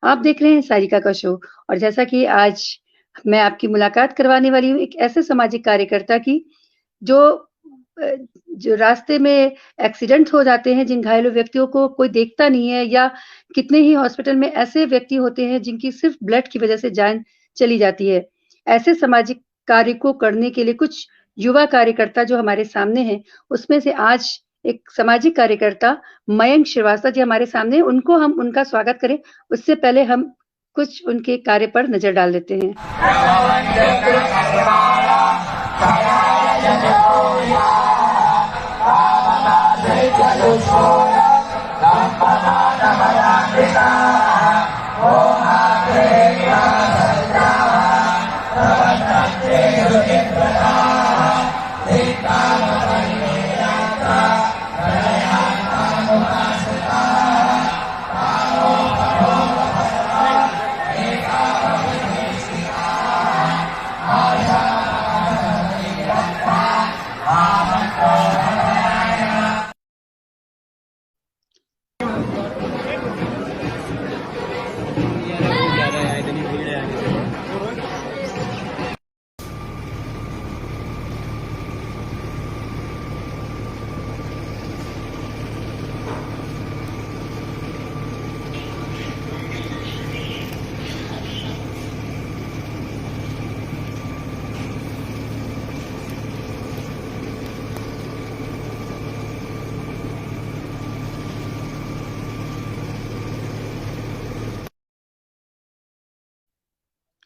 आप देख रहे हैं सारिका का शो और जैसा कि आज मैं आपकी मुलाकात करवाने वाली हूँ एक ऐसे सामाजिक कार्यकर्ता की जो अ, जो रास्ते में एक्सीडेंट हो जाते हैं, जिन घायलों व्यक्तियों को कोई देखता नहीं है या कितने ही हॉस्पिटल में ऐसे व्यक्ति होते हैं जिनकी सिर्फ़ ब्लड की वज़ह से जान चली जाती है। ऐसे सामाजिक कार्य को करने के लिए कुछ युवा कार्यकर्ता जो हमारे सामने हैं, उसमें से आज एक सामाजिक कार्यकर्ता मयंक श्रीवास्तव जी हमारे सामने हैं, उनको हम उनका स्वागत करें। उससे पहले हम कुछ उनके कार्य पर नज़र डाल देते हैं।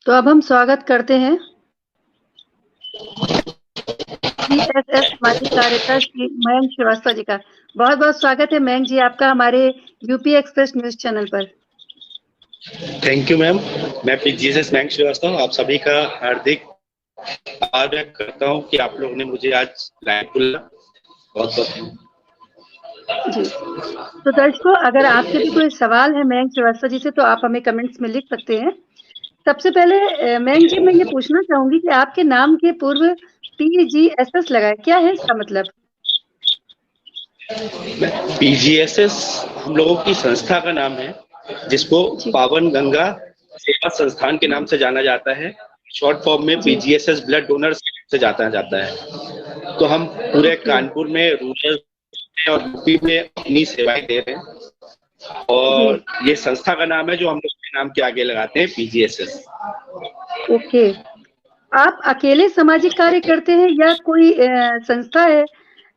तो अब हम स्वागत करते हैं सीएसएस सामाजिक कार्यकर्ता श्री मयंक श्रीवास्तव जी का। बहुत-बहुत स्वागत है मयंक जी आपका हमारे यूपी एक्सप्रेस न्यूज़ चैनल पर। Thank you ma'am. मैं पीजीएसएस मयंक श्रीवास्तव आप सभी का हार्दिक आभार व्यक्त करता हूं कि आप लोगों ने मुझे आज लाइव बुलाया। बहुत-बहुत जी, तो दर्शकों अगर आपके भी कोई सवाल है मयंक श्रीवास्तव जी से तो आप हमें कमेंट्स में लिख सकते हैं। सबसे पहले मयंक जी मैं ये पूछना चाहूँगी कि आपके नाम के पूर्व पीजीएसएस लगा है, क्या है इसका मतलब? पीजीएसएस हम लोगों की संस्था का नाम है जिसको पावन गंगा सेवा संस्थान के नाम से जाना जाता है। शॉर्ट फॉर्म में पीजीएसएस ब्लड डोनर्स से जाता है। तो हम पूरे कानपुर में रूरल और यूपी में अपनी सेवाएं दे रहे हैं और ये संस्था का नाम है जो हम लोग के नाम के आगे लगाते हैं पीजीएसएस। ओके, आप अकेले सामाजिक कार्य करते हैं या कोई संस्था है?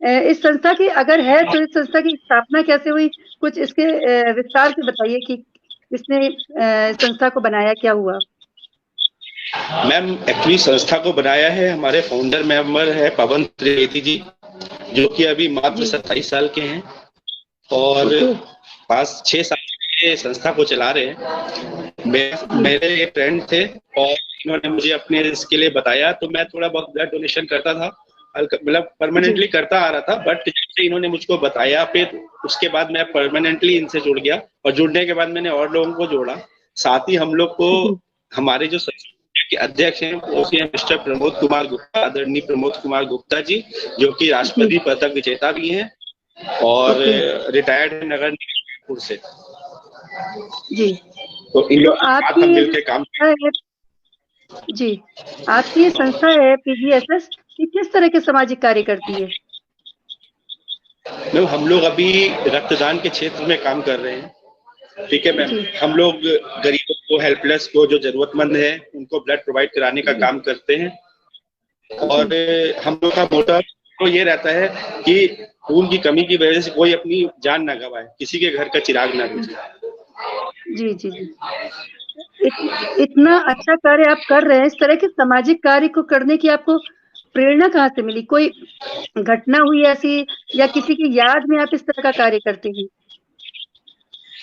इस संस्था की अगर है तो इस संस्था की स्थापना कैसे हुई? कुछ इसके विस्तार से बताइए कि किसने संस्था को बनाया, क्या हुआ? मैम एक्चुअली संस्था को बनाया है हमारे फाउंडर मेंबर है पवन त्रिवेदी जी जो कि अभी मात्र 27 साल के हैं और पास 6 साल से संस्था को चला रहे हैं। मेरे एक फ्रेंड थे और इन्होंने मुझे अपने इसके लिए बताया तो मैं थोड़ा बहुत ब्लड डोनेशन करता था, मतलब परमानेंटली करता आ रहा था, बट जैसे इन्होंने मुझको बताया फिर उसके बाद मैं परमानेंटली इनसे जुड़ गया और जुड़ने के बाद मैंने और लोगों को जोड़ा। साथ ही हम लोग को हमारे जो के अध्यक्ष हैं वो हैं मिस्टर प्रमोद कुमार गुप्ता, आदरणीय प्रमोद कुमार गुप्ता जी जो कि राष्ट्रपति पदक विजेता भी हैं और रिटायर्ड है नगर निगम से। जी, तो इन लोग आपकी हम मिलकर काम जी, आपकी ये संस्था है पीजीएसएस ये किस तरह के सामाजिक कार्य करती है? मैम हम लोग अभी रक्तदान के क्षेत्र में काम कर रहे हैं। ठीक है मैम, हम लोग गरीबों को, हेल्पलेस को, जो जरूरतमंद है उनको ब्लड प्रोवाइड कराने का काम करते हैं और हम लोग का मोटा तो ये रहता है कि खून की कमी की वजह से कोई अपनी जान ना गवाए, किसी के घर का चिराग ना बुझे। जी जी जी, इतना अच्छा कार्य आप कर रहे हैं। इस तरह के सामाजिक कार्य को करने की आपको प्रेरणा कहाँ से मिली? कोई घटना हुई ऐसी या किसी की याद में आप इस तरह का कार्य करते हैं?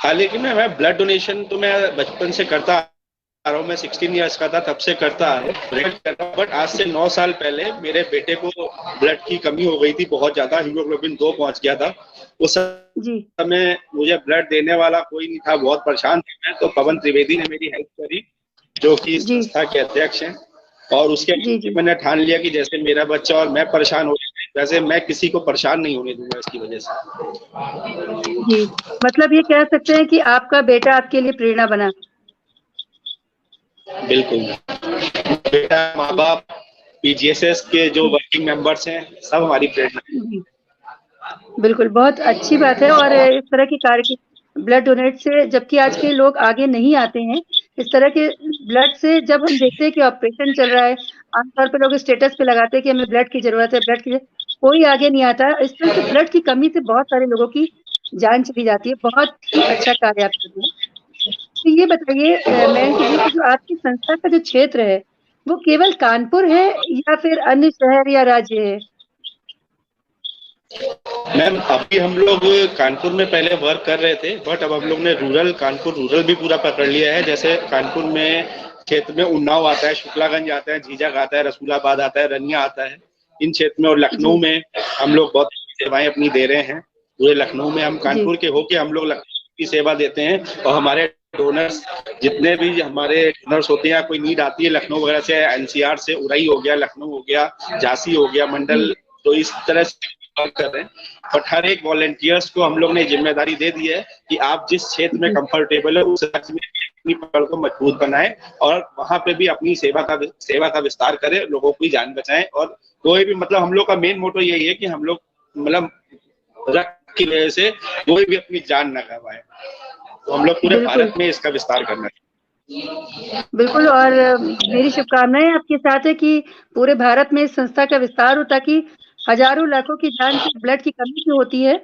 हाँ, लेकिन मैं ब्लड डोनेशन तो मैं बचपन से करता आ रहा हूँ। मैं 16 इयर्स का था तब से करता आ रहा हूँ, बट आज से 9 साल पहले मेरे बेटे को ब्लड की कमी हो गई थी, बहुत ज्यादा हीमोग्लोबिन 2 पहुंच गया था। उस समय मुझे ब्लड देने वाला कोई नहीं था, बहुत परेशान था मैं, तो पवन त्रिवेदी ने मेरी हेल्प करी जो कि संस्था के अध्यक्ष हैं और उसके मैंने ठान लिया कि जैसे मेरा बच्चा और मैं परेशान हो वैसे मैं किसी को परेशान नहीं होने दूंगा इसकी वजह से। जी, मतलब ये कह सकते हैं कि आपका बेटा आपके लिए प्रेरणा बना। बिल्कुल। बेटा, माँ बाप, पीजीएसएस के जो जी, वर्किंग मेंबर्स हैं, सब हमारी प्रेरणा है। जी। बिल्कुल, बहुत अच्छी बात है और इस तरह के कार्य की ब्लड डोनेट से जबकि आज के लोग आगे नहीं आते हैं, इस तरह के ब्लड से जब हम देखते हैं कि ऑपरेशन चल रहा है, आमतौर पे लोग स्टेटस पे लगाते हैं कि हमें ब्लड की ज़रूरत है, ब्लड की कोई आगे नहीं आता। इस तरह से ब्लड की कमी से बहुत सारे लोगों की जान चली जाती है। बहुत ही अच्छा कार्य आप कर रहे हैं। तो ये बताइए मयंक जी कि जो आपकी संस्था का जो क्षेत्र है, वो केवल कानपुर है या फिर अन्य शहर या राज्य है? मैम, अभी हम लोग कानपुर में पहले वर्क कर रहे थे, बट अब हम लोग ने कानपुर रूरल भी पूरा पकड़ लिया है। जैसे कानपुर में क्षेत्र में उन्नाव आता है, शुक्लागंज आता है, झीझक आता है, रसूलाबाद आता है, रनिया आता है, इन क्षेत्र में। और लखनऊ जी, में हम लोग बहुत सेवाएं अपनी दे रहे हैं। पूरे लखनऊ में हम जी, कानपुर के होके हम लोग लखनऊ की सेवा देते हैं। और हमारे डोनर्स, जितने भी हमारे डोनर्स होते हैं, कोई नीड आती है लखनऊ वगैरह से, एनसीआर से, उरई हो गया, लखनऊ हो गया, झांसी हो गया, मंडल, जी, तो इस तरह से वर्क कर रहे हैं। बट हर एक वॉलेंटियर्स को हम लोग ने जिम्मेदारी दे दी है कि आप जिस क्षेत्र में जी। कंफर्टेबल है उस राज्य में अपनी पकड़ को मजबूत बनाएं और वहां पे भी अपनी सेवा का विस्तार करें, लोगों की जान बचाएं। और कोई भी, मतलब हम लोग का मेन मोटो यही है कि हम लोग, मतलब रक्त की वजह से कोई भी अपनी जान न गंवाए। तो हम लोग पूरे बिल्कुल, भारत में इसका विस्तार करना है। बिल्कुल और मेरी शुभकामनाएँ आपके साथ है कि पूरे भारत में इस संस्था का विस्तार हो ताकि हज़ारों लाखों की जान जो ब्लड की कमी से होती है,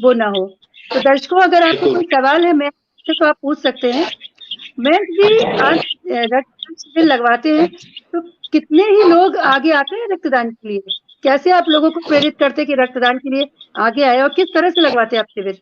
वो ना हो। तो दर्शकों अगर आपको बिल्कुल। कोई सवाल है मैं से तो आप पूछ सकते हैं। मयंक जी आज रक्तदान शिविर लगवाते हैं, तो कितने ही लोग आगे आते हैं रक्तदान के लिए? कैसे आप लोगों को प्रेरित करते हैं कि रक्तदान के लिए आगे आएँ और किस तरह से लगवाते हैं आप शिविर?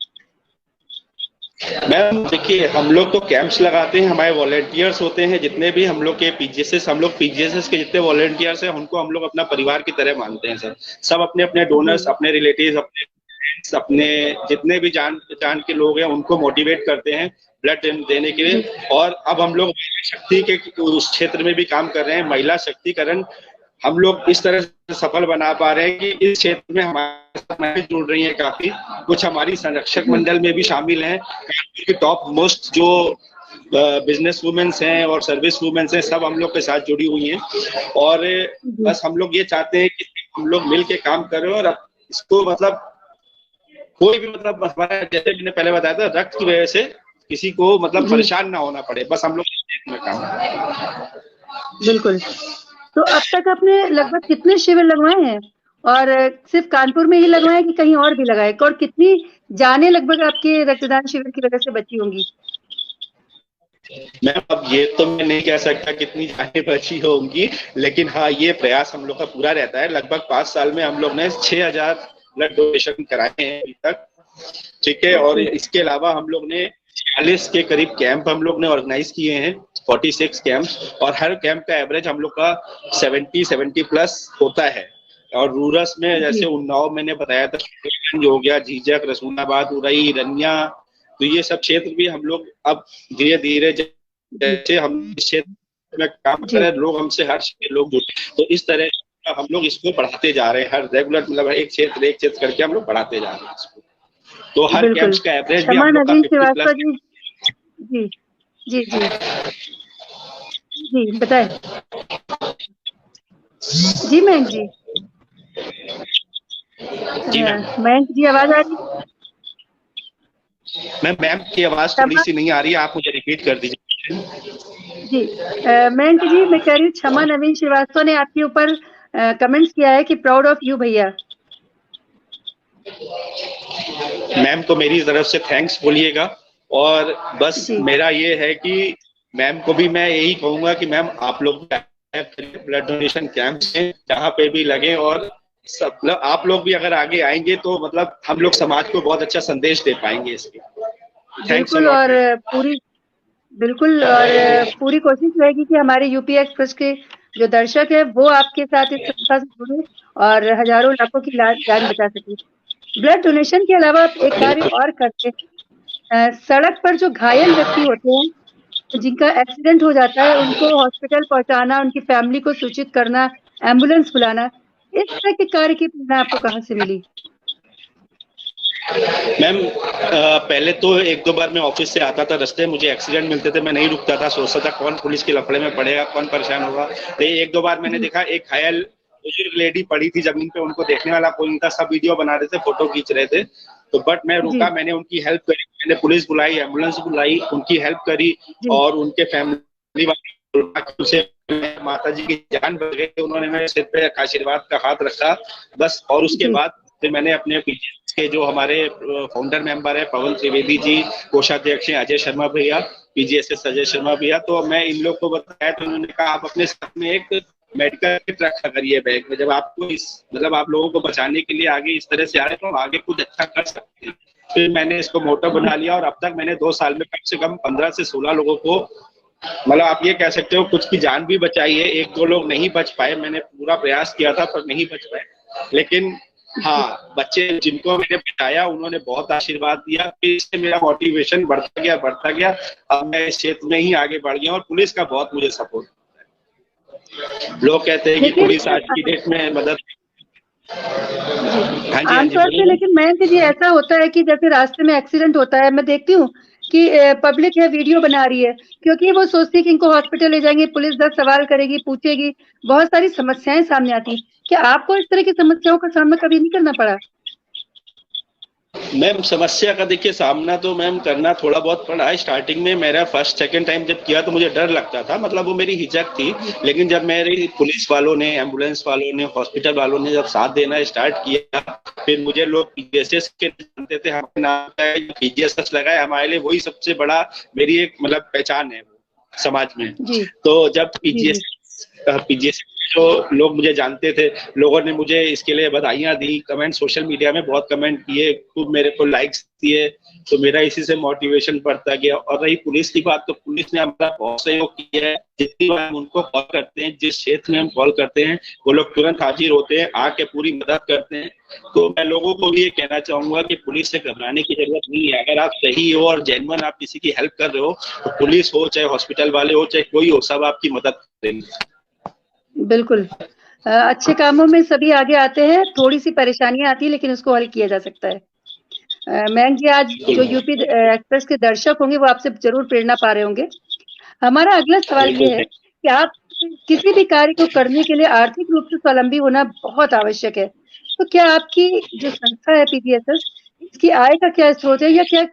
मैम देखिए, हम लोग तो कैंप्स लगाते हैं, हमारे वॉलेंटियर्स होते हैं जितने भी हम लोग के पीजीएसएस, हम लोग पीजीएसएस के जितने वॉलेंटियर्स हैं उनको हम लोग अपना परिवार की तरह मानते हैं सर। सब अपने अपने जी, डोनर्स, अपने रिलेटिव्स, अपने फ्रेंड्स, अपने जितने भी जान पहचान के लोग हैं उनको मोटिवेट करते हैं ब्लड देने के जी, लिए। और अब हम लोग महिला शक्ति के उस क्षेत्र में भी काम कर रहे हैं, महिला शक्तिकरण। हम लोग इस तरह से सफल बना पा रहे हैं कि इस क्षेत्र में हमारे साथ महिलाएं जुड़ रही हैं काफी। कुछ हमारी संरक्षक जी, मंडल में भी शामिल हैं। कानपुर की टॉप मोस्ट जो बिजनेस वुमेन्स हैं और सर्विस वुमेन्स हैं, सब हम लोग के साथ जुड़ी हुई हैं। और जी, बस हम लोग ये चाहते हैं कि हम लोग मिल के काम करें और अब इसको, मतलब कोई भी, मतलब हमारा, जैसे मैंने पहले बताया था, रक्त की वजह से किसी को मतलब जी, परेशान ना होना पड़े, बस हम लोग इस चीज में काम करें। बिल्कुल। तो अब तक आपने लगभग कितने शिविर लगवाए हैं? और सिर्फ़ कानपुर में ही लगवाए हैं कि कहीं और भी लगाए? और कितनी जानें लगभग आपके रक्तदान शिविर की वजह से बची होंगी? मैम, अब ये तो मैं नहीं कह सकता कितनी जाने बची होंगी, लेकिन हाँ, ये प्रयास हम लोग का पूरा रहता है। लगभग 5 साल में हम लोग ने 6,000 ब्लड डोनेशन कराए हैं अभी तक। ठीक है। और ओके, इसके अलावा हम लोग ने 40 के करीब कैंप हम लोग ने ऑर्गेनाइज किए हैं, 46 कैंप्स। और हर कैंप का एवरेज हम लोग का 70 प्लस होता है। और रूरस में जी, जैसे उन्नाव मैंने बताया था, हो गया, झीझक, रसूलाबाद, उरई, रनिया, तो ये सब क्षेत्र भी हम लोग अब धीरे धीरे, जी, जैसे हम इस क्षेत्र में काम जी, करें, लोग हमसे, हर क्षेत्र के लोग जुड़े, तो इस तरह हम लोग इसको बढ़ाते जा रहे हैं। हर रेगुलर, मतलब एक क्षेत्र करके हम लोग बढ़ाते जा रहे हैं इसको। तो हर बिल्कुल। कैंप्स का एवरेज भी क्षमा हम लोग का नवीन 50 प्लस। श्रीवास्तव जी जी, जी, जी, जी, बताएँ। जी, मयंक जी। जी मैम। मयंक जी आवाज़ आ रही है? मैम की आवाज थोड़ी क्षमा सी नहीं आ रही है, आप मुझे रिपीट कर दीजिए। जी। मयंक जी मैं कह रही हूँ क्षमा नवीन श्रीवास्तव ने आपके ऊपर कमेंट्स किया है कि प्राउड ऑफ यू भैया। मैम को मेरी तरफ से थैंक्स बोलिएगा। और बस जी, मेरा ये है कि मैम को भी मैं यही कहूंगा कि मैम, आप लोग ब्लड डोनेशन कैंप हैं, जहाँ पे भी लगे। और सब, मतलब आप लोग भी अगर आगे आएंगे तो मतलब हम लोग समाज को बहुत अच्छा संदेश दे पाएंगे इसके। थैंक्स अ बिल्कुल लॉट और मैम। पूरी बिल्कुल और पूरी कोशिश रहेगी कि हमारे यूपी एक्सप्रेस के जो दर्शक हैं, वो आपके साथ इस संस्था से जुड़े और हज़ारों लाखों की जान बचा सकें। ब्लड डोनेशन के अलावा आप एक कार्य बिल्कुल। और करते हैं। सड़क पर जो घायल व्यक्ति होते हैं, जिनका एक्सीडेंट हो जाता है, उनको हॉस्पिटल पहुँचाना, उनकी फैमिली को सूचित करना, एम्बुलेंस बुलाना, इस तरह के कार्य की प्रेरणा आपको कहाँ से मिली? मैम पहले तो एक दो बार मैं ऑफिस से आता था, रास्ते मुझे एक्सीडेंट मिलते थे, मैं नहीं रुकता था, सोचता था कौन पुलिस के लफड़े में पड़ेगा, कौन परेशान होगा। तो एक दो बार मैंने जी देखा एक घायल बुजुर्ग लेडी पड़ी थी जमीन पे, उनको देखने वाला कोई नहीं था, सब वीडियो बना रहे थे, फोटो खींच रहे थे। तो बट मैं जी रुका, मैंने उनकी हेल्प करी, मैंने पुलिस बुलाई, एम्बुलेंस बुलाई, उनकी हेल्प करी। जी और उनके फैमिली वाले माता जी की जान बच गई, उन्होंने मेरे सिर पे आशीर्वाद का हाथ रखा बस। और उसके जी बाद फिर मैंने अपने पीजीएस के जो हमारे फाउंडर मेंबर है पवन त्रिवेदी जी, कोषाध्यक्ष हैं अजय शर्मा भैया, पीजीएसएस अजय शर्मा भैया, तो मैं इन लोग को बताया तो उन्होंने कहा आप अपने साथ में एक मेडिकल किट रखा करिए बैग में, जब आपको इस मतलब आप लोगों को बचाने के लिए आगे इस तरह से आ रहे तो हम आगे कुछ अच्छा कर सकते हैं। फिर मैंने इसको मोटो बना लिया और अब तक मैंने 2 साल में कम से कम 15 से 16 लोगों को, मतलब आप ये कह सकते हो कुछ की जान भी बचाई है। एक दो लोग नहीं बच पाए, मैंने पूरा प्रयास किया था पर नहीं बच पाए, लेकिन हाँ बच्चे जिनको मैंने बचाया उन्होंने बहुत आशीर्वाद दिया, फिर इससे मेरा मोटिवेशन बढ़ता गया। अब मैं इस क्षेत्र में ही आगे बढ़ गया और पुलिस का बहुत मुझे सपोर्ट। लोग कहते हैं कि लेकिन पुलिस आज की डेट में मदद। जी हाँ जी, हाँ जी, आमतौर पे, बोलिए। लेकिन मैं जी ऐसा होता है कि जैसे रास्ते में एक्सीडेंट होता है, मैं देखती हूँ कि पब्लिक है वीडियो बना रही है, क्योंकि वो सोचती है कि इनको हॉस्पिटल ले जाएंगे, पुलिस 10 सवाल करेगी, पूछेगी, बहुत सारी समस्याएं सामने आती। क्या आपको इस तरह की समस्याओं का सामना कभी नहीं करना पड़ा? मैम समस्या का देखिए सामना तो मैम करना थोड़ा बहुत पड़ा है। स्टार्टिंग में मेरा फर्स्ट सेकंड टाइम जब किया तो मुझे डर लगता था, मतलब वो मेरी हिचक थी। जी लेकिन जब मेरी पुलिस वालों ने, एम्बुलेंस वालों ने, हॉस्पिटल वालों ने जब साथ देना स्टार्ट किया, फिर मुझे लोग पीजीएसएस के जानते थे, हमारे नाम पीजीएसएस लगाए, हमारे लिए वही सबसे बड़ा मेरी एक मतलब पहचान है समाज में। जी तो जब जी जी पीजीएस जो लोग मुझे जानते थे, लोगों ने मुझे इसके लिए बधाइयां दी, कमेंट सोशल मीडिया में बहुत कमेंट किए, खूब मेरे को लाइक्स दिए। तो मेरा इसी से मोटिवेशन बढ़ता गया। और रही पुलिस की बात, तो पुलिस ने हमारा बहुत सहयोग किया है। जितनी बार हम उनको कॉल करते हैं, जिस क्षेत्र में हम कॉल करते हैं, वो लोग तुरंत हाजिर होते हैं, आके पूरी मदद करते हैं। तो मैं लोगों को भी ये कहना चाहूंगा कि पुलिस से घबराने की जरूरत नहीं है। अगर आप सही हो और जेन्युइन आप किसी की हेल्प कर रहे हो, तो पुलिस हो चाहे हॉस्पिटल वाले हो चाहे कोई हो, सब आपकी मदद करेंगे। बिल्कुल। अच्छे कामों में सभी आगे आते हैं, थोड़ी-सी परेशानियाँ आती हैं लेकिन उसको हल किया जा सकता है। मयंक जी, आज जो यूपी एक्सप्रेस के दर्शक होंगे वो आपसे ज़रूर प्रेरणा पा रहे होंगे। हमारा अगला सवाल ये बिल्कुल। है कि आप किसी भी कार्य को करने के लिए आर्थिक रूप से स्वावलंबी होना बहुत आवश्यक है। तो क्या आपकी जो संस्था है पीजीएसएस, इसकी आय का क्या स्रोत है, या क्या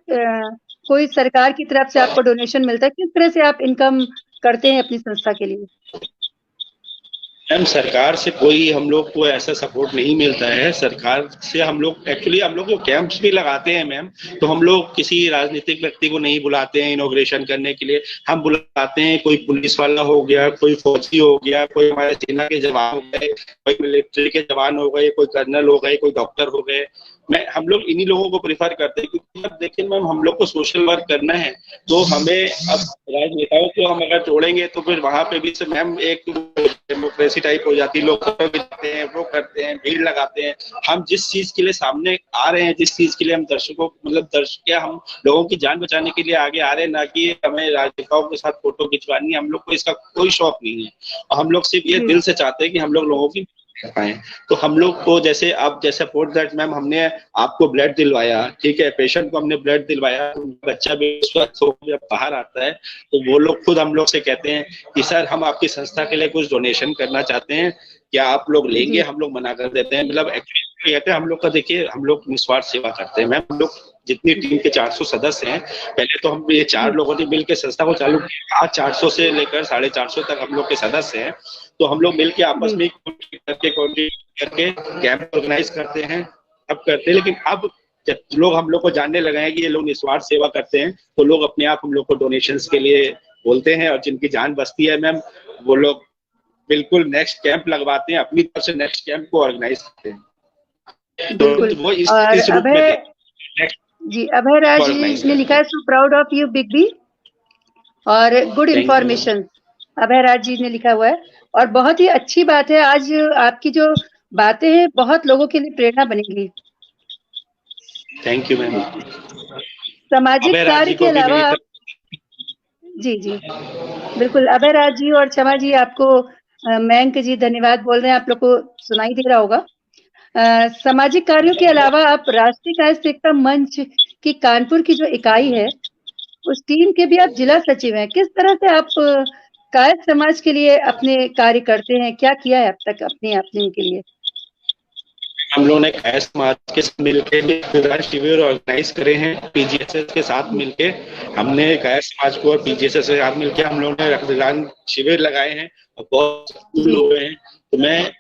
कोई सरकार की तरफ से आपको डोनेशन मिलता है? किस तरह से आप इनकम करते हैं अपनी संस्था के लिए? मैम सरकार से कोई हम लोग को ऐसा सपोर्ट नहीं मिलता है। सरकार से हम लोग एक्चुअली हम लोग जो कैंप्स भी लगाते हैं मैम, तो हम लोग किसी राजनीतिक व्यक्ति को नहीं बुलाते हैं इनॉग्रेशन करने के लिए। हम बुलाते हैं कोई पुलिस वाला हो गया, कोई फौजी हो गया, कोई हमारे सेना के जवान हो गए, कोई मिलिट्री के जवान हो गए, कोई कर्नल हो गए, कोई डॉक्टर हो गए। मैं हम लोग इन्हीं लोगों को प्रिफर करते हैं, क्योंकि अब देखिए मैम हम लोग को सोशल वर्क करना है। तो हमें अब राजनेताओं को हम अगर जोड़ेंगे तो फिर वहां पे भी मैम एक डेमोक्रेसी टाइप हो जाती है। लोग जाते हैं, वो करते हैं, भीड़ लगाते हैं। हम जिस चीज के लिए सामने आ रहे हैं, जिस चीज के लिए हम दर्शकों मतलब दर्शक हम लोगों की जान बचाने के लिए आगे आ रहे हैं, ना कि हमें राजनेताओं के साथ फोटो खिंचवानी है, हम लोग को इसका कोई शौक नहीं है। और हम लोग सिर्फ ये जी, दिल से चाहते हैं कि हम लोग लोगों की पाए। तो हम लोग को जैसे आप जैसे पोर्ट दैट मैम हमने आपको ब्लड दिलवाया, ठीक है, पेशेंट को हमने ब्लड दिलवाया, तो बच्चा भी स्वस्थ हो जब बाहर आता है तो वो लोग खुद हम लोग से कहते हैं कि सर हम आपकी संस्था के लिए कुछ डोनेशन करना चाहते हैं, क्या आप लोग लेंगे? जी, हम लोग मना कर देते हैं। मतलब एक्चुअली कहते हैं हम लोग का, देखिए हम लोग निस्वार्थ सेवा करते हैं मैम। हम लोग जितनी टीम के 400 सदस्य हैं, पहले तो हम ये 4 जी, लोगों ने मिलकर संस्था को चालू किया। आज 400 से लेकर 450 तक हम लोग के सदस्य हैं। तो हम लोग मिलकर आपस जी, में करके कैंप ऑर्गेनाइज करते हैं, अब करते हैं। लेकिन अब जब लोग हम लोग को जानने लगे हैं कि ये लोग निस्वार्थ सेवा करते हैं, तो लोग अपने आप हम लोग को डोनेशंस के लिए बोलते हैं। और जिनकी जान बचती है मैम, वो लोग बिल्कुल नेक्स्ट कैंप लगवाते हैं, अपनी तरफ से नेक्स्ट कैंप को ऑर्गेनाइज करते हैं। बिल्कुल। तो वो और इस रूप में अभय नेक्स्ट जी, अभय राज ऑर्गेनाइज जी ने करते लिखा हैं। है, so proud of you big B, और good thank you ma'am. Information. Abhay Raj ji ने लिखा हुआ है, और बहुत ही अच्छी बात है। आज आपकी जो बातें हैं बहुत लोगों के लिए प्रेरणा बनेगी। Thank you ma'am. सामाजिक अभय राज कार्य जी के को भी अलावा मेरी आप, तरफ। जी जी, बिल्कुल। अभय राज जी और क्षमा जी, आपको मयंक जी धन्यवाद बोल रहे हैं, आप लोग को सुनाई दे रहा होगा। सामाजिक कार्यों के अलावा आप राष्ट्रीय कायस्थ एकता मंच की कानपुर की जो इकाई है, उस टीम के भी आप जिला सचिव हैं। किस तरह से आप कायस्थ समाज के लिए अपने कार्य करते हैं? क्या किया है अब तक आपने उनके लिए? हम लोगों ने कायस्थ समाज के साथ मिलकर रक्तदान शिविर ऑर्गेनाइज करे हैं। पीजीएसएस के साथ मिलके हमने कायस्थ समाज को और पीजीएसएस के साथ मिलकर हम लोगों ने रक्तदान शिविर लगाए हैं और बहुत लोग हैं। तो मैं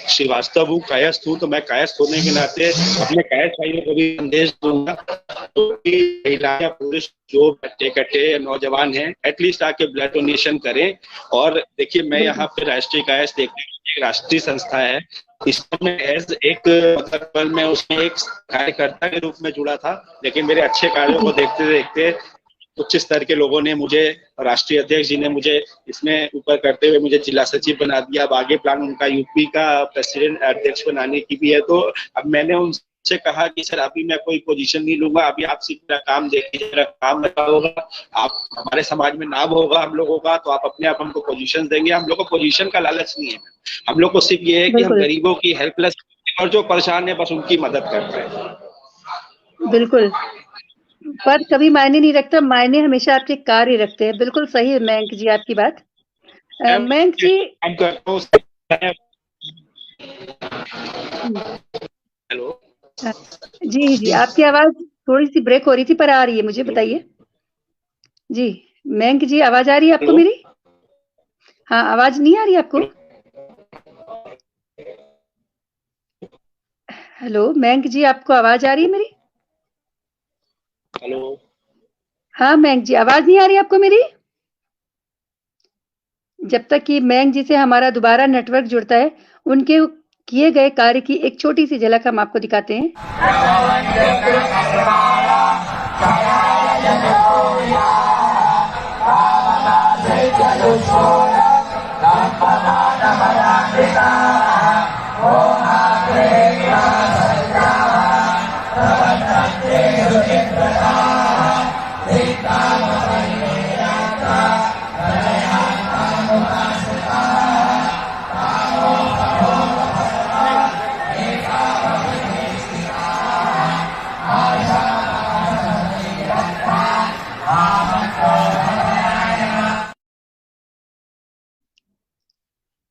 श्रीवास्तव हूँ, कायस्थ हूँ, तो मैं कायस्थ होने के नाते अपने कायस्थ भाइयों को भी संदेश दूंगा, तो महिलाएं पुरुष जो बच्चे कट्टे नौजवान हैं एटलीस्ट आके ब्लड डोनेशन करें। और देखिए, मैं यहाँ पे राष्ट्रीय कायस्थ एक राष्ट्रीय संस्था है, इसमें एज एक मतलब मैं उसमें एक कार्यकर्ता के रूप में जुड़ा था, लेकिन मेरे अच्छे कार्यों को देखते देखते उच्च स्तर के लोगों ने मुझे, राष्ट्रीय अध्यक्ष जी ने मुझे इसमें ऊपर करते हुए मुझे जिला सचिव बना दिया। अब आगे प्लान उनका यूपी का प्रेसिडेंट अध्यक्ष बनाने की भी है। तो अब मैंने उनसे कहा कि सर अभी मैं कोई पोजीशन नहीं लूंगा, अभी आप सिर्फ मेरा काम देखिए, मेरा काम लगा होगा, आप हमारे समाज में नाम होगा हम लोगों का, तो आप अपने आप हमको पोजीशन देंगे। हम लोग को पोजीशन का लालच नहीं है, हम लोग को सिर्फ ये है कि हम गरीबों की हेल्पलेस और जो परेशान है बस उनकी मदद कर रहे हैं। बिल्कुल, पद कभी मायने नहीं रखता, मायने हमेशा आपके कार्य रखते हैं। बिल्कुल सही है मयंक जी आपकी बात। मयंक जी, हेलो जी जी, आपकी आवाज थोड़ी सी ब्रेक हो रही थी पर आ रही है, मुझे बताइए। जी मयंक जी, आवाज आ रही है आपको मेरी? हाँ, आवाज नहीं आ रही आपको? हेलो मयंक जी, आपको आवाज आ रही है मेरी? हेलो, हाँ मयंक जी, आवाज नहीं आ रही आपको मेरी? जब तक कि मयंक जी से हमारा दोबारा नेटवर्क जुड़ता है, उनके किए गए कार्य की एक छोटी सी झलक हम आपको दिखाते हैं।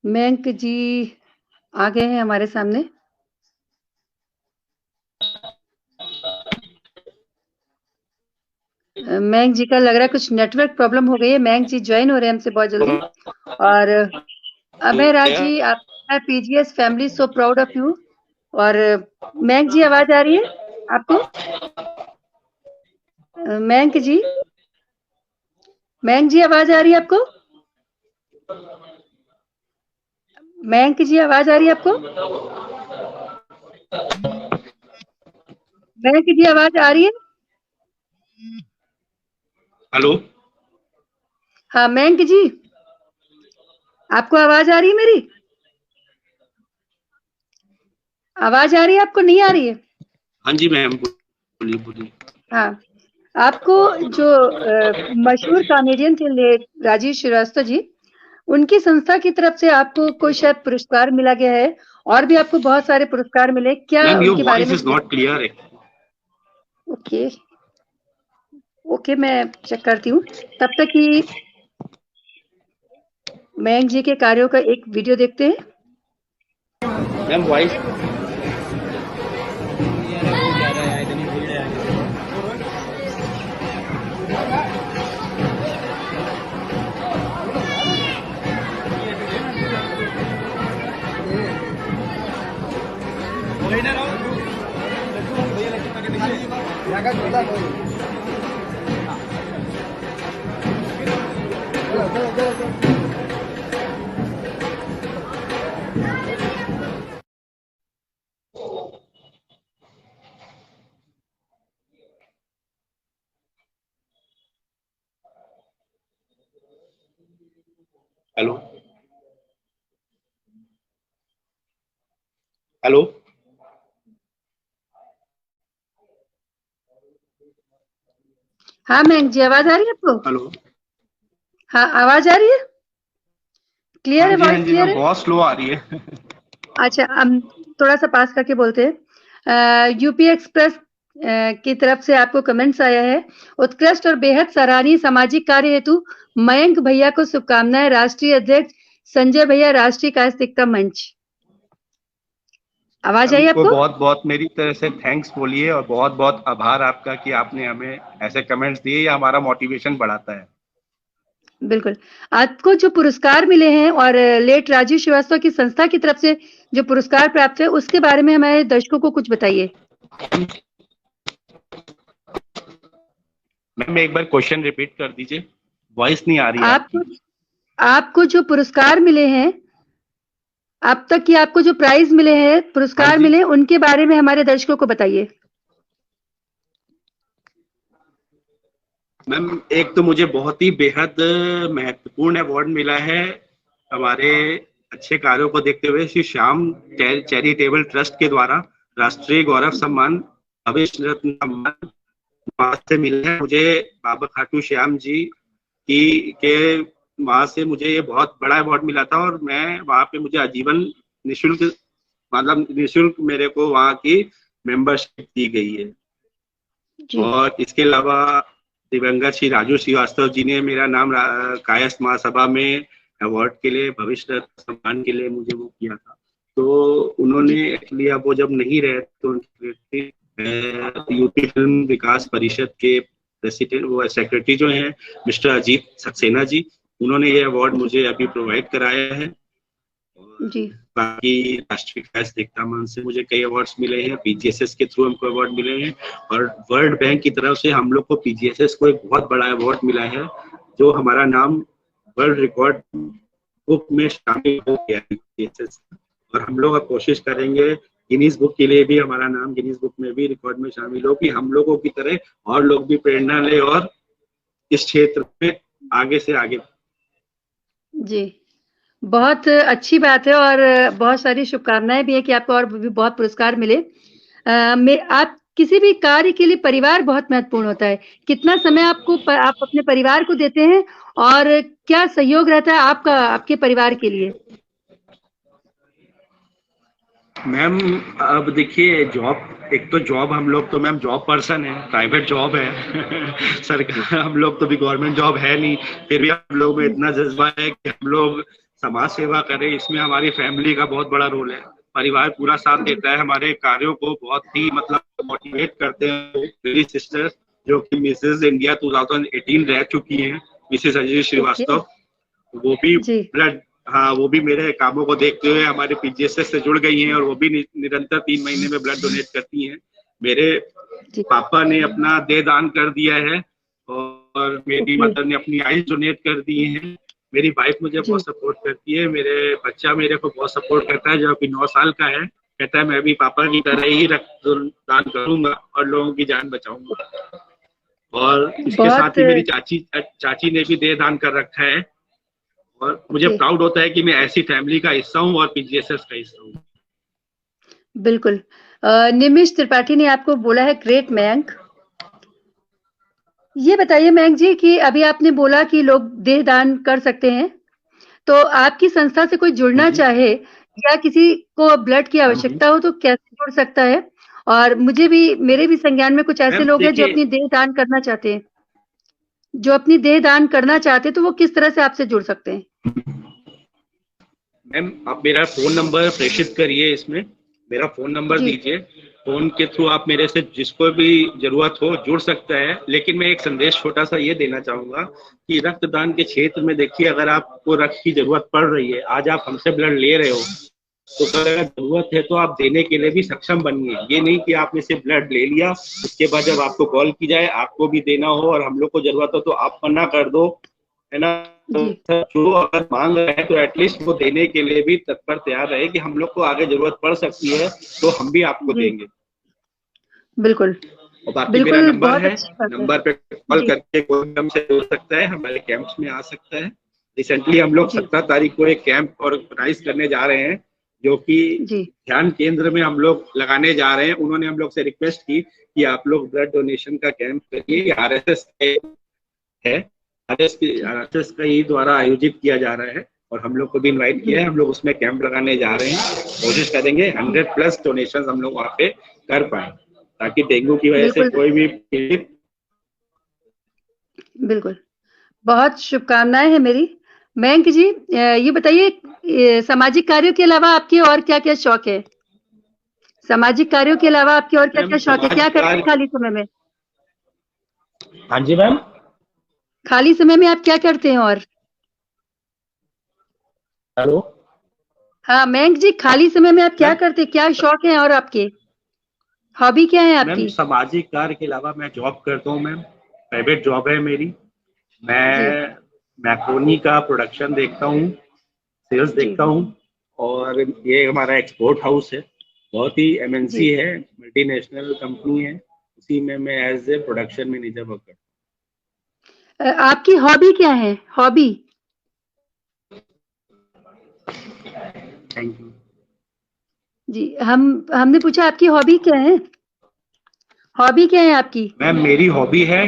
मयंक जी आ गए हैं हमारे सामने। मयंक जी का लग रहा है कुछ नेटवर्क प्रॉब्लम हो गई है। मयंक जी ज्वाइन हो रहे हैं हमसे बहुत जल्दी। और अभय राज जी, आप PGS family so proud of you. और मयंक जी, आवाज आ रही है आपको? मयंक जी, मयंक जी, आवाज आ रही है आपको? मयंक जी, आवाज आ रही है आपको? मयंक जी, आवाज आ रही है? हेलो, हाँ मयंक जी, आपको आवाज आ रही है मेरी? आवाज आ रही है आपको, नहीं आ रही है? हाँ जी मैम, बोलिए बोलिए। हाँ, आपको जो मशहूर कॉमेडियन थे राजीव श्रीवास्तव जी, उनकी संस्था की तरफ से आपको कोई शायद पुरस्कार मिला गया है, और भी आपको बहुत सारे पुरस्कार मिले क्या? उनके बारे में नॉट क्लियर है। ओके ओके, मैं चेक करती हूँ तब तक कि मयंक जी के कार्यों का एक वीडियो देखते हैं। मैम वॉइस हेलो हेलो हाँ मयंक जी, आवाज आ रही है आपको? हेलो, हाँ, आवाज आ रही है? क्लियर है? वॉइस क्लियर है? बहुत स्लो आ रही है। अच्छा, थोड़ा सा पास करके बोलते हैं। यूपी एक्सप्रेस की तरफ से आपको कमेंट्स आया है, उत्कृष्ट और बेहद सराहनीय सामाजिक कार्य हेतु मयंक भैया को शुभकामनाएं, राष्ट्रीय अध्यक्ष संजय भैया, राष्ट्रीय कायस्थिकता मंच। आवाज आई आपको? बहुत बहुत मेरी तरफ से थैंक्स बोलिए और बहुत बहुत आभार आपका कि आपने हमें ऐसे कमेंट्स दिए, ये हमारा मोटिवेशन बढ़ाता है। बिल्कुल। आपको जो पुरस्कार मिले हैं और लेट राजीव श्रीवास्तव की संस्था की तरफ से जो पुरस्कार प्राप्त है, उसके बारे में हमारे दर्शकों को कुछ बताइए। मैम एक बार क्वेश्चन रिपीट कर दीजिए, वॉइस नहीं आ रही है। आपको जो पुरस्कार मिले हैं, अब तक की आपको जो प्राइज मिले हैं, पुरस्कार मिले, उनके बारे में हमारे दर्शकों को बताइए। मैम एक तो मुझे बहुत ही बेहद महत्वपूर्ण अवार्ड मिला है हमारे अच्छे कार्यों को देखते हुए श्री श्याम चैरिटेबल ट्रस्ट के द्वारा राष्ट्रीय गौरव सम्मान, भविष्य रत्न सम्मान वहां से मिला है मुझे। बाबा खाटू श्याम जी के वहां से मुझे ये बहुत बड़ा अवार्ड मिला था और मैं वहां पे मुझे आजीवन निःशुल्क, मतलब निःशुल्क मेरे को वहां की मेंबरशिप दी गई है। और इसके अलावा दिवंगत श्री राजू श्रीवास्तव जी ने मेरा नाम कायस्थ महासभा में अवार्ड के लिए, भविष्य सम्मान के लिए मुझे वो किया था। तो उन्होंने एक्चुअली अब वो जब नहीं रहे तो यूपी फिल्म विकास परिषद के प्रेसिडेंट, वो सेक्रेटरी जो हैं मिस्टर अजीत सक्सेना जी, उन्होंने ये अवार्ड मुझे अभी प्रोवाइड कराया है। जी। बाकी राष्ट्रीय कायस्थिकता मंच से मुझे कई अवार्ड्स मिले हैं, पीजीएसएस के थ्रू हमको अवार्ड मिले हैं और वर्ल्ड बैंक की तरफ से हम लोग को पीजीएसएस को एक बहुत बड़ा अवार्ड मिला है, जो हमारा नाम वर्ल्ड रिकॉर्ड बुक में शामिल हो गया है। और हम लोग अब कोशिश करेंगे गिनीज बुक के लिए भी हमारा नाम गिनीज बुक में भी रिकॉर्ड में शामिल हो, कि हम लोगों की तरह और लोग भी प्रेरणा ले और इस क्षेत्र में आगे से आगे। जी, बहुत अच्छी बात है और बहुत सारी शुभकामनाएं भी है कि आपको और भी बहुत पुरस्कार मिले। आप किसी भी कार्य के लिए परिवार बहुत महत्वपूर्ण होता है। कितना समय आप अपने परिवार को देते हैं और क्या सहयोग रहता है आपका आपके परिवार के लिए? मैम अब देखिए, जॉब, एक तो जॉब, हम लोग तो मैम जॉब पर्सन है, प्राइवेट जॉब है सरकार, हम लोग तो भी गवर्नमेंट जॉब है नहीं, फिर भी हम लोग में इतना जज्बा है कि हम लोग समाज सेवा करें। इसमें हमारी फैमिली का बहुत बड़ा रोल है, परिवार पूरा साथ देता है, हमारे कार्यों को बहुत ही मतलब मोटिवेट करते हैं। मेरी सिस्टर जो कि मिसेस इंडिया 2018 रह चुकी हैं, मिसेस अजय श्रीवास्तव, वो भी ब्लड, हाँ वो भी मेरे कामों को देखते हुए हमारे पीजीएसएस से जुड़ गई हैं और वो भी निरंतर 3 महीने में ब्लड डोनेट करती हैं। मेरे पापा ने अपना देह दान कर दिया है और मेरी मदर ने अपनी आइज डोनेट कर दी है। मेरी वाइफ मुझे बहुत सपोर्ट करती है, मेरे बच्चा मेरे को बहुत सपोर्ट करता है, जो अभी 9 साल का है, कहता है मैं भी पापा की तरह ही रक्तदान करूंगा और लोगों की जान बचाऊंगा। और इसके साथ ही मेरी चाची ने भी देह दान कर रखा है और मुझे प्राउड होता है कि मैं ऐसी फैमिली का हिस्सा हूँ और पीजीएसएस का हिस्सा हूँ। बिल्कुल। निमिष त्रिपाठी ने आपको बोला है ग्रेट मयंक। ये बताइए मयंक जी कि अभी आपने बोला कि लोग देह दान कर सकते हैं, तो आपकी संस्था से कोई जुड़ना चाहे या किसी को ब्लड की आवश्यकता हो तो कैसे जुड़ सकता है? और मुझे भी, मेरे भी संज्ञान में कुछ ऐसे लोग हैं जो अपनी देह दान करना चाहते हैं, तो वो किस तरह से आपसे जुड़ सकते हैं? मैम आप मेरा फोन नंबर प्रेषित करिए, इसमें मेरा फोन नंबर दीजिए, फोन के थ्रू आप मेरे से जिसको भी जरूरत हो जुड़ सकता है। लेकिन मैं एक संदेश छोटा सा ये देना चाहूंगा कि रक्तदान के क्षेत्र में देखिए, अगर आपको रक्त की जरूरत पड़ रही है, आज आप हमसे ब्लड ले रहे हो, तो अगर जरूरत है तो आप देने के लिए भी सक्षम बनिए। ये नहीं कि आपने सिर्फ ब्लड ले लिया, उसके बाद जब आपको कॉल की जाए आपको भी देना हो और हम लोग को जरूरत हो तो आप मना कर दो, है ना। जो अगर मांग रहे हैं तो एटलीस्ट वो देने के लिए भी तत्पर तैयार रहे कि हम लोग को आगे जरूरत पड़ सकती है तो हम भी आपको देंगे। बिल्कुल। और बाकी मेरा नंबर है, नंबर पे कॉल करके कोई हमसे जुड़ सकता है, हमारे कैंप्स में आ सकता है। रिसेंटली हम लोग 17 तारीख को एक कैंप ऑर्गेनाइज करने जा रहे हैं, जो कि ध्यान केंद्र में हम लोग लगाने जा रहे हैं। उन्होंने हम लोग से रिक्वेस्ट की कि आप लोग ब्लड डोनेशन का कैंप करिए, आरएसएस है, आरएसएस का ही द्वारा आयोजित किया जा रहा है। और हम लोग को भी इनवाइट किया है। हम लोग उसमें कैंप लगाने जा रहे हैं, कोशिश करेंगे 100+ डोनेशन हम लोग वहाँ पे कर पाए, ताकि डेंगू की वजह से बिल्कुल, कोई भी पीड़ित। बिल्कुल। बहुत शुभकामनाएँ हैं मेरी। मयंक जी, ये बताइए, सामाजिक कार्यों के अलावा आपके और क्या-क्या शौक है? सामाजिक कार्यों के अलावा आपके और मैम क्या-क्या शौक है? क्या सामाजिक करते हैं कार्य। खाली समय में? हाँ जी मैम। खाली समय में आप क्या करते हैं और? हेलो हाँ, मयंक जी, खाली समय में आप क्या मैम। करते हैं? क्या शौक हैं और आपके? हॉबी क्या है मैम आपकी? सामाजिक कार्य के अलावा मैं जॉब करता हूँ मैम, प्राइवेट जॉब है मेरी। जी, मैं मैक्रोनी का प्रोडक्शन देखता हूँ, सेल्स जी, देखता हूँ। और ये हमारा एक्सपोर्ट हाउस है, बहुत ही जी। एमएनसी है, मल्टीनेशनल कंपनी है। उसी में मैं as a production manager work करता आपकी हॉबी क्या है? हॉबी? हूँ। थैंक यू जी, हमने पूछा आपकी हॉबी क्या है? हॉबी क्या है आपकी? मैम। मेरी हॉबी है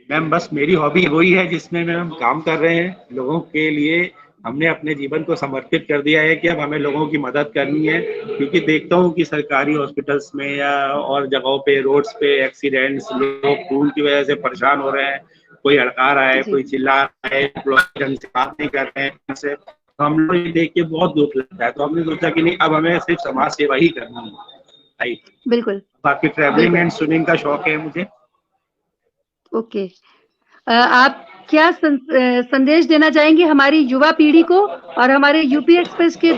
मैम, बस मेरी हॉबी वही है जिसमें मैम हम काम कर रहे हैं लोगों के लिए। हमने अपने जीवन को समर्पित कर दिया है कि अब हमें लोगों की मदद करनी है, क्योंकि देखता हूँ कि सरकारी हॉस्पिटल्स में या और जगहों पे, रोड्स पे एक्सीडेंट्स, लोग खून की वजह से परेशान हो रहे हैं। कोई हड़का रहा है, जी, कोई चिल्ला रहा है, लोग ढंग से बात नहीं कर रहे हैं से। तो हम लोग ये देख के बहुत दुख लगता है, तो हमने सोचा कि नहीं, अब हमें सिर्फ समाज सेवा ही करनी है। राइट। बिल्कुल, बाकी ट्रैवलिंग बिल्कुल। एंड स्विमिंग का शौक है मुझे। ओके। आप क्या संदेश देना चाहेंगे हमारी युवा पीढ़ी को और हमारे यूपी एक्सप्रेस के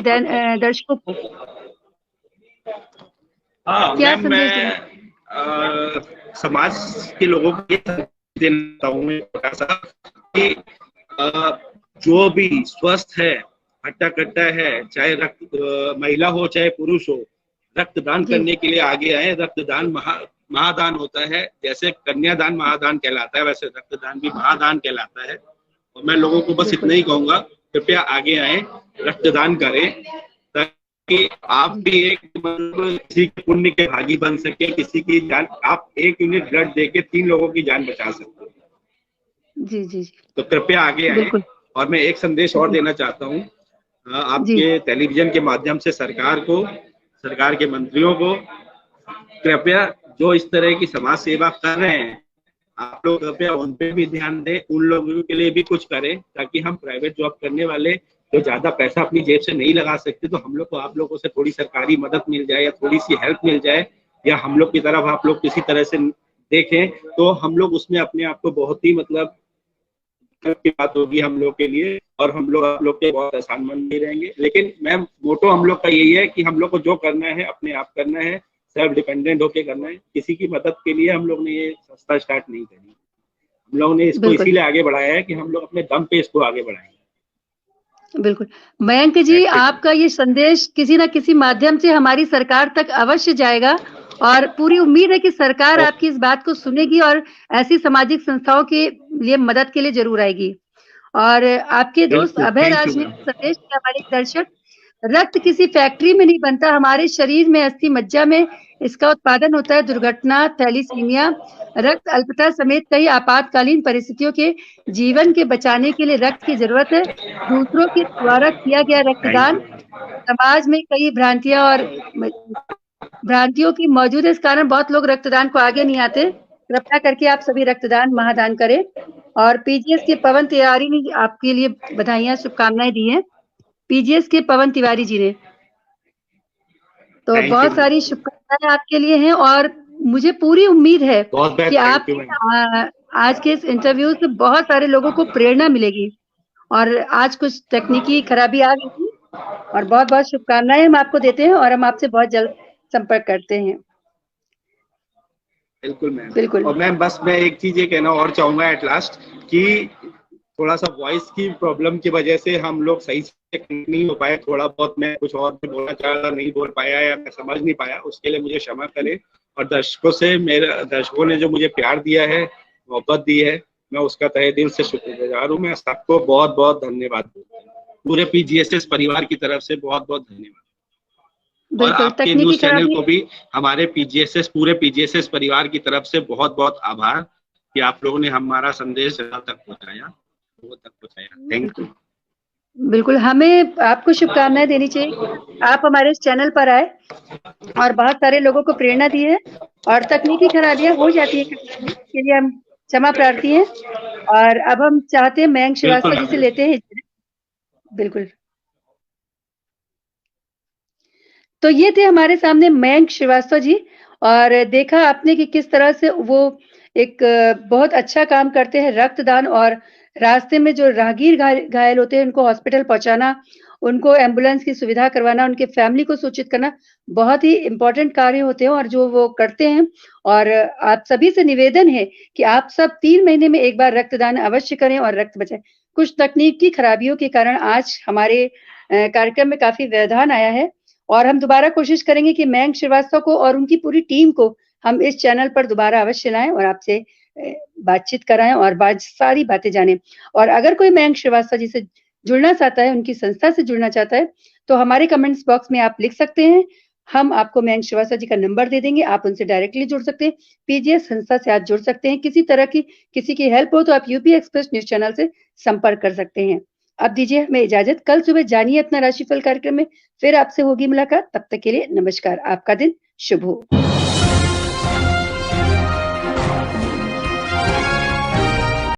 दर्शकों को? हाँ क्या मैम, संदेश देना? मैं समाज के लोगों को ये संदेश देना चाहूंगा छोटा सा, कि अ, जो भी स्वस्थ है, हट्टा कट्टा है, चाहे महिला हो चाहे पुरुष हो, रक्तदान जी, करने के लिए आगे आए। रक्तदान महादान होता है। जैसे कन्यादान महादान कहलाता है, वैसे रक्तदान भी महादान कहलाता है। और मैं लोगों को बस इतना बिल्कुल। ही कहूंगा, कृपया आगे आए, रक्तदान करें, ताकि आप जी, भी एक मतलब किसी के पुण्य के भागी बन सके। किसी की जान, आप 1 यूनिट ब्लड देके 3 लोगों की जान बचा सकते हैं। जी, जी, जी। तो कृपया आगे आए। बिल्कुल। और मैं एक संदेश और जी, देना चाहता हूँ जी, आपके टेलीविजन के माध्यम से सरकार को, सरकार के मंत्रियों को, कृपया जो इस तरह की समाज सेवा कर रहे हैं, आप लोग कृपया उन पे भी ध्यान दें, उन लोगों के लिए भी कुछ करें, ताकि हम प्राइवेट जॉब करने वाले जो ज्यादा पैसा अपनी जेब से नहीं लगा सकते, तो हम लोग को आप लोगों से थोड़ी सरकारी मदद मिल जाए या थोड़ी सी हेल्प मिल जाए, या हम लोग की तरफ आप लोग किसी तरह से देखें, तो हम लोग उसमें अपने आप को बहुत ही मतलब की बात होगी हम लोग के लिए। और हम लोग आप लोग के बहुत आसानमंद भी रहेंगे। लेकिन मैम, मोटो हम लोग का यही है कि हम लोग को जो करना है अपने आप करना है, सेल्फ डिपेंडेंट होके करना है। किसी की मदद के लिए हम लोग ने ये संस्था स्टार्ट नहीं करी। हम लोगों ने इसको बिल्कुल, इसीलिए आगे बढ़ाया है कि हम लोग अपने दम पे इसको आगे बढ़ाएंगे। बिल्कुल। मयंक जी, दैट्स इट। आपका ये संदेश किसी न किसी माध्यम से हमारी सरकार तक अवश्य जाएगा और पूरी उम्मीद है कि सरकार ओके। आपकी इस बात को सुनेगी और ऐसी सामाजिक संस्थाओं के लिए मदद के लिए ज़रूर आएगी। और आपके दोस्त बिल्कुल, अभय थैंक यू राज ने मैम। संदेश दिया हमारे दर्शक, रक्त किसी फैक्ट्री में नहीं बनता, हमारे शरीर में, अस्थि मज्जा में इसका उत्पादन होता है। दुर्घटना, थैलीसीमिया, रक्त अल्पता समेत कई आपातकालीन परिस्थितियों के जीवन के बचाने के लिए रक्त की ज़रूरत है। दूसरों के द्वारा किया गया थैंक रक्तदान यू। समाज में कई भ्रांतियाँ और म भ्रांतियों की मौजूद है, इस कारण बहुत लोग रक्तदान को आगे नहीं आते। कृपया करके आप सभी रक्तदान, महादान करें। और पीजीएस के पवन तिवारी ने आपके लिए बधाइयाँ, शुभकामनाएँ दी हैं। पीजीएस के पवन तिवारी जी ने। तो थैंक यू बहुत मैम। सारी शुभकामनाएँ आपके लिए हैं और मुझे पूरी उम्मीद है बहुत कि बहुत थैंक यू आपके मैम। आज के इस इंटरव्यू से बहुत सारे लोगों को प्रेरणा मिलेगी। और आज कुछ तकनीकी खराबी आ गई थी और बहुत-बहुत शुभकामनाएँ हम आपको देते हैं और हम आपसे बहुत जल्द संपर्क करते हैं। बिल्कुल मैम। बिल्कुल, और मैम, बस मैं एक चीज ये कहना और चाहूंगा एट लास्ट, कि थोड़ा सा वॉइस की प्रॉब्लम की वजह से हम लोग सही से connect नहीं हो पाए। थोड़ा बहुत मैं कुछ और भी बोलना चाह रहा, नहीं बोल पाया या मैं समझ नहीं पाया, उसके लिए मुझे क्षमा करें। और दर्शकों ने जो मुझे प्यार दिया है, मोहब्बत दी है, मैं उसका तहे दिल से शुक्रगुजार हूँ। मैं सबको बहुत बहुत धन्यवाद दूँ, पूरे पीजीएसएस परिवार की तरफ से बहुत बहुत धन्यवाद। और बिल्कुल, आपके तकनीकी न्यूज चैनल खराबी को भी हमारे पूरे पीजीएसएस परिवार की तरफ से बहुत बहुत आभार, कि आप लोगों ने हमारा संदेश जहाँ तक पहुँचाया, वो तक पहुँचाया। थैंक बिल्कुल, यू। बिल्कुल, हमें आपको शुभकामनाएँ देनी चाहिए। आप हमारे इस चैनल पर आए और बहुत सारे लोगों को प्रेरणा दी है और तकनीकी खराबियाँ हो जाती है कभी-कभी, इसके लिए हम क्षमा प्रार्थी हैं और अब हम चाहते हैं मयंक श्रीवास्तव बिल्कुल। जी से लेते हैं। बिल्कुल। तो ये थे हमारे सामने मयंक श्रीवास्तव जी और देखा आपने कि किस तरह से वो एक बहुत अच्छा काम करते हैं रक्तदान और रास्ते में जो राहगीर घायल होते हैं उनको हॉस्पिटल पहुंचाना, उनको एम्बुलेंस की सुविधा करवाना, उनके फैमिली को सूचित करना बहुत ही इम्पोर्टेंट कार्य होते हैं और जो वो करते हैं और आप सभी से निवेदन है कि आप सब 3 महीने में एक बार रक्तदान अवश्य करें और रक्त बचाएं। कुछ तकनीकी खराबियों के कारण आज हमारे कार्यक्रम में काफ़ी व्यवधान आया है और हम दोबारा कोशिश करेंगे कि मयंक श्रीवास्तव को और उनकी पूरी टीम को हम इस चैनल पर दोबारा अवश्य लाएँ और आपसे बातचीत कराएँ और सारी बातें जानें। और अगर कोई मयंक श्रीवास्तव जी से जुड़ना चाहता है, उनकी संस्था से जुड़ना चाहता है, तो हमारे कमेंट्स बॉक्स में आप लिख सकते हैं। हम आपको मयंक श्रीवास्तव जी का नंबर दे देंगे, आप उनसे डायरेक्टली जुड़ सकते हैं। पीजीएस संस्था से आप जुड़ सकते हैं। किसी तरह की किसी की हेल्प हो तो आप यूपी एक्सप्रेस न्यूज़ चैनल से संपर्क कर सकते हैं। अब दीजिए हमें इजाज़त। कल सुबह जानिए अपना राशिफल कार्यक्रम में फिर आपसे होगी मुलाकात। तब तक के लिए नमस्कार। आपका दिन शुभ हो।